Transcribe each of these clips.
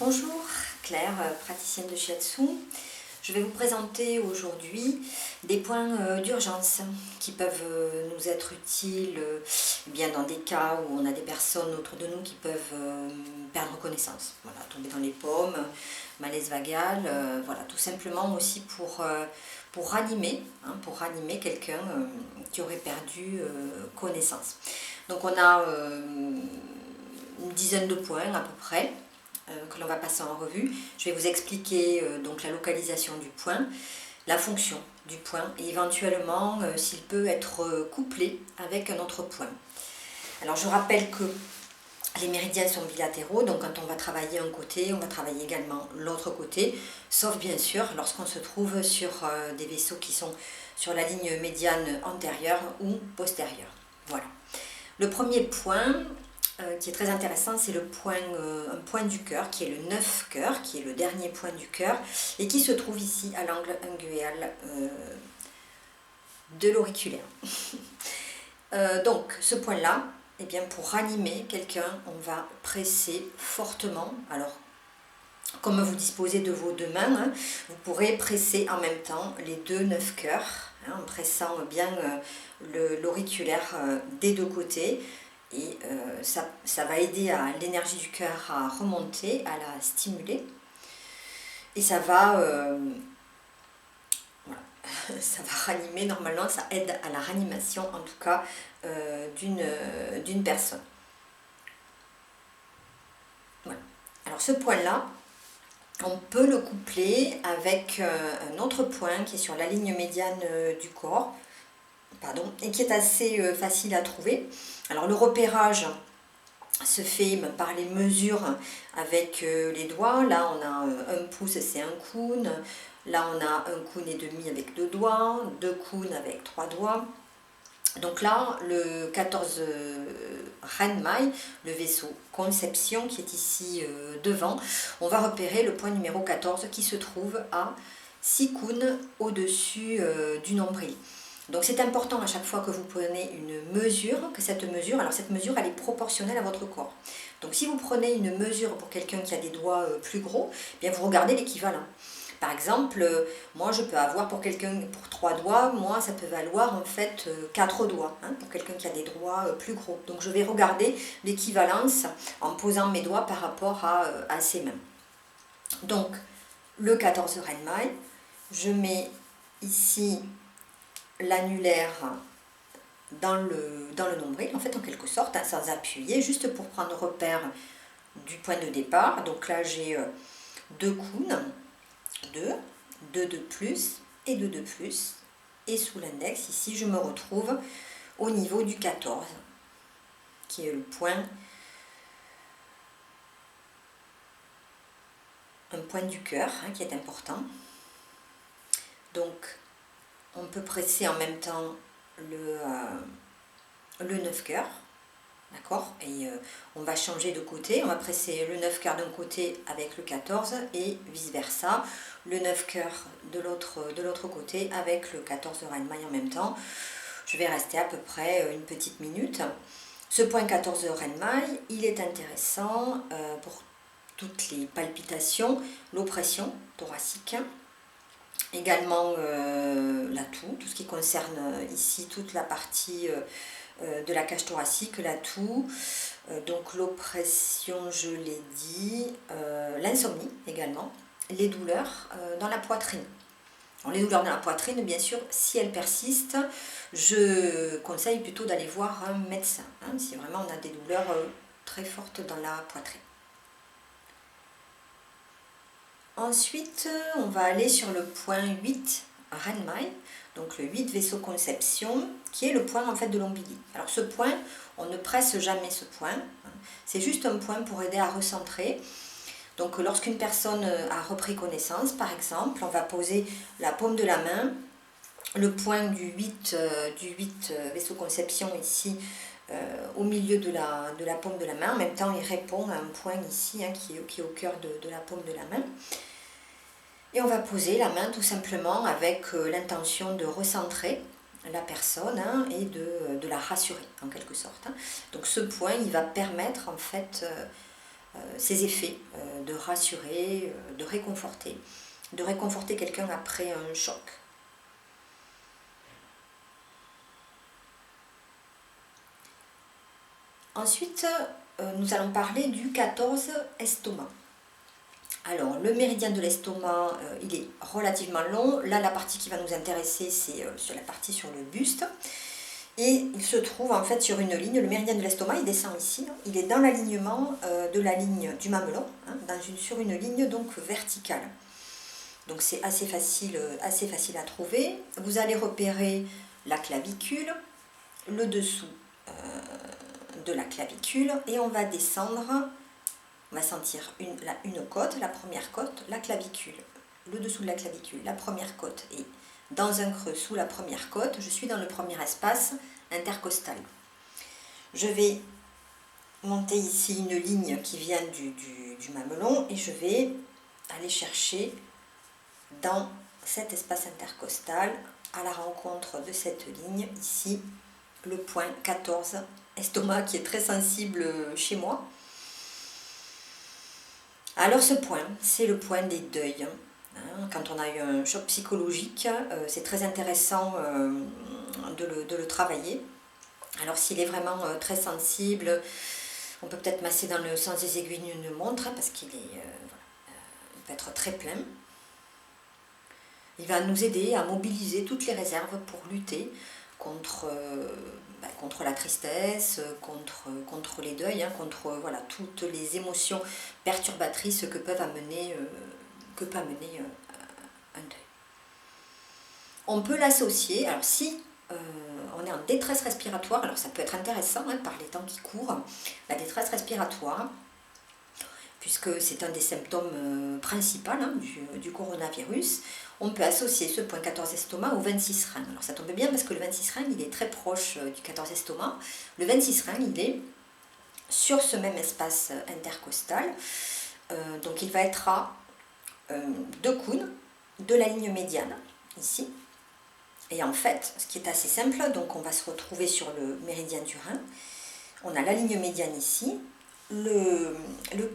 Bonjour, Claire, praticienne de Shiatsu. Je vais vous présenter aujourd'hui des points d'urgence qui peuvent nous être utiles bien dans des cas où on a des personnes autour de nous qui peuvent perdre connaissance. Voilà, tomber dans les pommes, malaise vagal, voilà, tout simplement aussi pour ranimer quelqu'un qui aurait perdu connaissance. Donc on a une dizaine de points à peu près que l'on va passer en revue. Je vais vous expliquer donc la localisation du point, la fonction du point et éventuellement s'il peut être couplé avec un autre point. Alors je rappelle que les méridiens sont bilatéraux, donc quand on va travailler un côté, on va travailler également l'autre côté, sauf bien sûr lorsqu'on se trouve sur des vaisseaux qui sont sur la ligne médiane antérieure ou postérieure. Voilà. Le premier point qui est très intéressant, c'est un point du cœur, qui est le 9 cœur, qui est le dernier point du cœur, et qui se trouve ici à l'angle inguéal de l'auriculaire. Donc, ce point-là, eh bien, pour ranimer quelqu'un, on va presser fortement. Alors, comme vous disposez de vos deux mains, hein, vous pourrez presser en même temps les deux 9 cœurs, hein, en pressant bien l'auriculaire des deux côtés. Et ça va aider à l'énergie du cœur à remonter, à la stimuler. Et ça va, voilà, ça va ranimer, normalement, ça aide à la ranimation, en tout cas, d'une personne. Voilà. Alors ce point-là, on peut le coupler avec un autre point qui est sur la ligne médiane du corps, et qui est assez facile à trouver. Alors le repérage se fait par les mesures avec les doigts. Là on a un pouce, c'est un kun. Là on a un kun et demi avec 2 doigts, 2 kun avec 3 doigts. Donc là, le 14 Renmai, le vaisseau Conception qui est ici devant, on va repérer le point numéro 14 qui se trouve à 6 kun au-dessus du nombril. Donc c'est important à chaque fois que vous prenez une mesure, alors cette mesure elle est proportionnelle à votre corps. Donc si vous prenez une mesure pour quelqu'un qui a des doigts plus gros, eh bien vous regardez l'équivalent. Par exemple, moi je peux avoir pour quelqu'un pour 3 doigts, moi ça peut valoir en fait 4 doigts, hein, pour quelqu'un qui a des doigts plus gros. Donc je vais regarder l'équivalence en posant mes doigts par rapport à ces mains. Donc le 14 Renmai, je mets ici l'annulaire dans le nombril, en fait en quelque sorte, hein, sans appuyer, juste pour prendre repère du point de départ. Donc là j'ai 2 kun, 2 de plus et 2 de plus, et sous l'index ici je me retrouve au niveau du 14 qui est le point, un point du cœur, hein, qui est important. Donc on peut presser en même temps le 9 cœur, d'accord, et on va changer de côté, on va presser le 9 cœur d'un côté avec le 14 et vice versa, le 9 cœur de l'autre côté avec le 14 Renmai en même temps. Je vais rester à peu près une petite minute. Ce point 14 Renmai, il est intéressant pour toutes les palpitations, l'oppression thoracique, également la toux, tout ce qui concerne ici toute la partie de la cage thoracique, la toux, donc l'oppression, je l'ai dit, l'insomnie également, les douleurs dans la poitrine. Alors, les douleurs dans la poitrine, bien sûr, si elles persistent, je conseille plutôt d'aller voir un médecin, hein, si vraiment on a des douleurs très fortes dans la poitrine. Ensuite, on va aller sur le point 8 Renmai, donc le 8 vaisseau Conception, qui est le point en fait de l'ombilic. Alors ce point, on ne presse jamais ce point, hein, c'est juste un point pour aider à recentrer. Donc lorsqu'une personne a repris connaissance, par exemple, on va poser la paume de la main, le point du 8 vaisseau Conception ici, au milieu de la paume de la main. En même temps, il répond à un point ici, hein, qui est au cœur de la paume de la main. Et on va poser la main tout simplement avec l'intention de recentrer la personne, hein, et de la rassurer en quelque sorte. Hein. Donc ce point, il va permettre en fait ses effets, de rassurer, de réconforter quelqu'un après un choc. Ensuite, nous allons parler du 14 estomac. Alors, le méridien de l'estomac, il est relativement long. Là, la partie qui va nous intéresser, c'est sur la partie sur le buste. Et il se trouve en fait sur une ligne, le méridien de l'estomac, il descend ici. Hein. Il est dans l'alignement de la ligne du mamelon, hein, sur une ligne donc verticale. Donc c'est assez facile à trouver. Vous allez repérer la clavicule, le dessous de la clavicule, et on va descendre. On va sentir une côte, la première côte, la clavicule, le dessous de la clavicule, la première côte, et dans un creux sous la première côte, je suis dans le premier espace intercostal. Je vais monter ici une ligne qui vient du mamelon et je vais aller chercher dans cet espace intercostal, à la rencontre de cette ligne, ici, le point 14, estomac, qui est très sensible chez moi. Alors ce point, c'est le point des deuils. Quand on a eu un choc psychologique, c'est très intéressant de le travailler. Alors s'il est vraiment très sensible, on peut peut-être masser dans le sens des aiguilles d'une montre, parce qu'il peut être très plein. Il va nous aider à mobiliser toutes les réserves pour lutter contre la tristesse, contre les deuils, hein, contre toutes les émotions perturbatrices que peut amener un deuil. On peut l'associer, alors si on est en détresse respiratoire, alors ça peut être intéressant hein, par les temps qui courent, la détresse respiratoire, puisque c'est un des symptômes principaux hein, du coronavirus. On peut associer ce point 14 estomac au 26 rein. Alors ça tombe bien parce que le 26 rein, il est très proche du 14 estomac. Le 26 rein, il est sur ce même espace intercostal. Donc il va être à 2 coudes de la ligne médiane, ici. Et en fait, ce qui est assez simple, donc on va se retrouver sur le méridien du rein. On a la ligne médiane ici,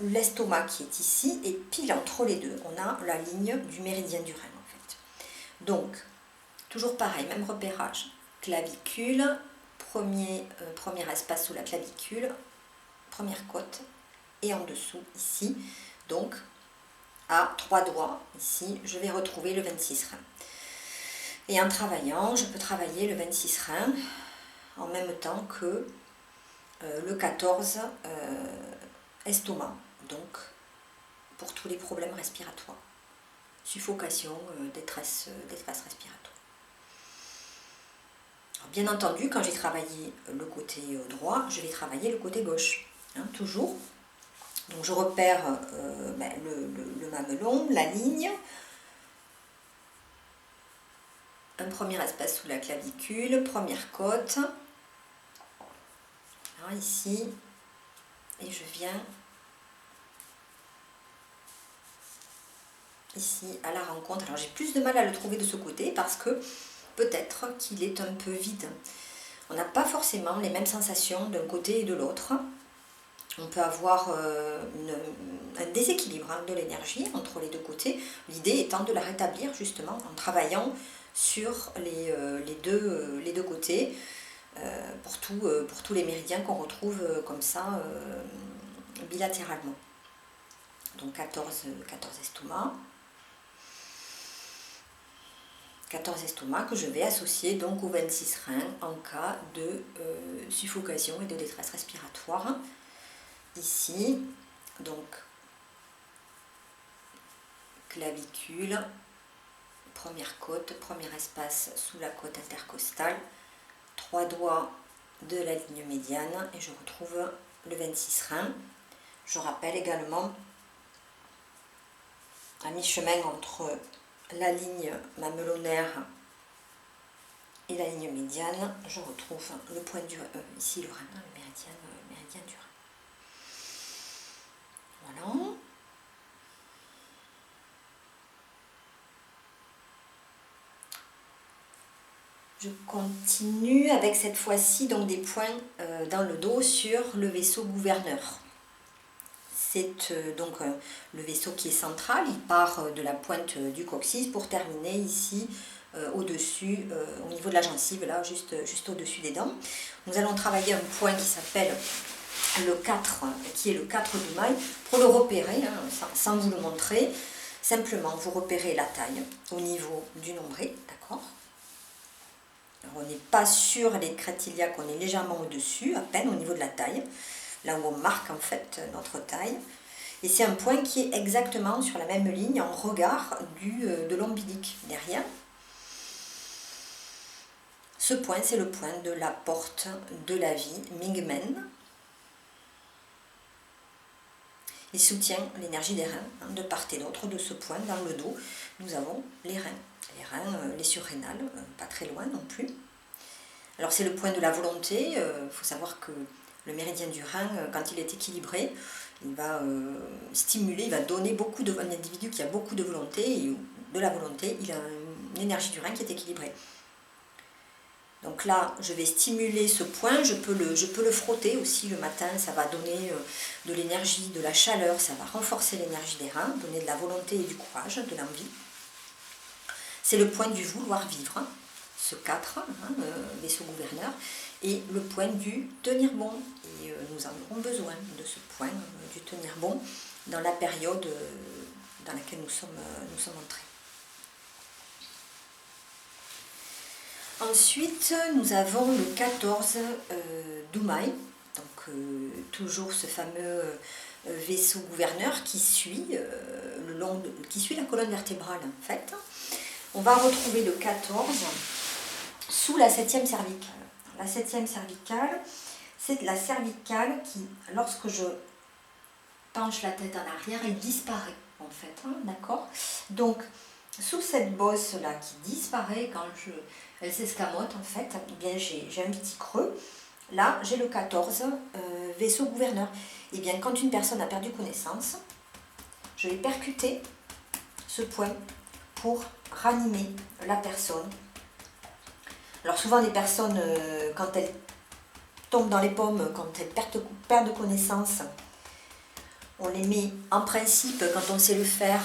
l'estomac qui est ici, et pile entre les deux, on a la ligne du méridien du rein en fait. Donc, toujours pareil, même repérage, clavicule, premier espace sous la clavicule, première côte, et en dessous ici, donc à 3 doigts, ici, je vais retrouver le 26 rein. Et en travaillant, je peux travailler le 26 rein en même temps que le 14 estomac, donc pour tous les problèmes respiratoires, suffocation, détresse respiratoire. Alors, bien entendu, quand j'ai travaillé le côté droit, je vais travailler le côté gauche, hein, toujours. Donc je repère le mamelon, la ligne, un premier espace sous la clavicule, première côte, alors ici, et je viens ici à la rencontre. Alors j'ai plus de mal à le trouver de ce côté parce que peut-être qu'il est un peu vide. On n'a pas forcément les mêmes sensations d'un côté et de l'autre. On peut avoir un déséquilibre hein, de l'énergie entre les deux côtés. L'idée étant de la rétablir justement en travaillant sur les deux côtés pour tous les méridiens qu'on retrouve comme ça bilatéralement. Donc 14 estomacs. 14 estomacs que je vais associer donc au 26 reins en cas de suffocation et de détresse respiratoire. Ici, donc clavicule, première côte, premier espace sous la côte intercostale, 3 doigts de la ligne médiane et je retrouve le 26 rein. Je rappelle également à mi-chemin entre la ligne mamelonaire et la ligne médiane, je retrouve le point du ici le rein, le méridien du rein. Voilà. Je continue avec cette fois-ci donc des points dans le dos sur le vaisseau gouverneur. C'est donc le vaisseau qui est central, il part de la pointe du coccyx pour terminer ici au-dessus, au niveau de la gencive, là, juste au-dessus des dents. Nous allons travailler un point qui s'appelle le 4, qui est le 4 du mail. Pour le repérer, sans vous le montrer, simplement vous repérez la taille au niveau du nombril, d'accord? On n'est pas sur les crêtes iliaques, on est légèrement au-dessus, à peine au niveau de la taille, là où on marque en fait notre taille. Et c'est un point qui est exactement sur la même ligne en regard de l'ombilic derrière. Ce point, c'est le point de la porte de la vie, Mingmen. Il soutient l'énergie des reins, de part et d'autre de ce point. Dans le dos, nous avons les reins, les surrénales, pas très loin non plus. Alors c'est le point de la volonté. Il faut savoir que le méridien du rein, quand il est équilibré, il va stimuler, il va donner beaucoup de... Un individu qui a beaucoup de volonté, et de la volonté, il a une énergie du rein qui est équilibrée. Donc là, je vais stimuler ce point, je peux le frotter aussi le matin, ça va donner de l'énergie, de la chaleur, ça va renforcer l'énergie des reins, donner de la volonté et du courage, de l'envie. C'est le point du vouloir vivre, ce 4, vaisseau gouverneur, et le point du tenir bon. Et nous en aurons besoin de ce point du tenir bon dans la période dans laquelle nous sommes entrés. Ensuite, nous avons le 14 Doumaï, donc toujours ce fameux vaisseau gouverneur qui suit la colonne vertébrale en fait. On va retrouver le 14 sous la 7e cervicale. La 7e cervicale, c'est la cervicale qui, lorsque je penche la tête en arrière, elle disparaît en fait, d'accord? Donc, sous cette bosse là qui disparaît quand elle s'escamote en fait, eh bien j'ai un petit creux. Là j'ai le 14 vaisseau gouverneur. Et bien quand une personne a perdu connaissance, je vais percuter ce point pour ranimer la personne. Alors souvent les personnes quand elles tombent dans les pommes, quand elles perdent connaissance, on les met en principe, quand on sait le faire,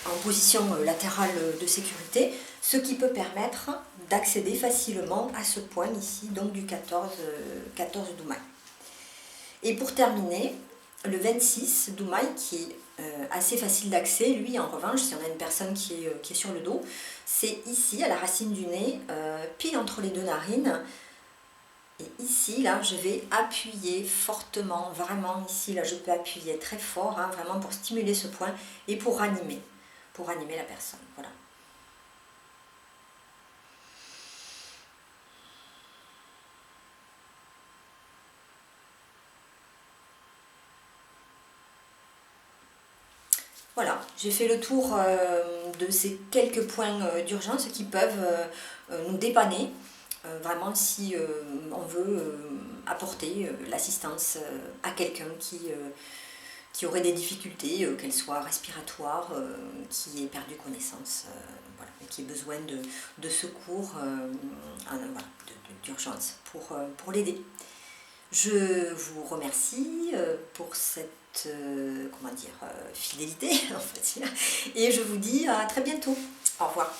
en position latérale de sécurité, ce qui peut permettre d'accéder facilement à ce point ici, donc du 14 Doumaï. Et pour terminer, le 26 Doumaï qui est assez facile d'accès, lui en revanche, si on a une personne qui est sur le dos, c'est ici à la racine du nez, pile entre les deux narines. Et ici, là, je vais appuyer fortement, vraiment ici, là, je peux appuyer très fort, vraiment pour stimuler ce point et pour ranimer la personne, voilà. Voilà, j'ai fait le tour de ces quelques points d'urgence qui peuvent nous dépanner, vraiment si on veut apporter l'assistance à quelqu'un qui aurait des difficultés, qu'elles soient respiratoires, qui ait perdu connaissance, voilà, et qui ait besoin de secours, voilà, d'urgence pour l'aider. Je vous remercie pour cette fidélité en fait, et je vous dis à très bientôt. Au revoir.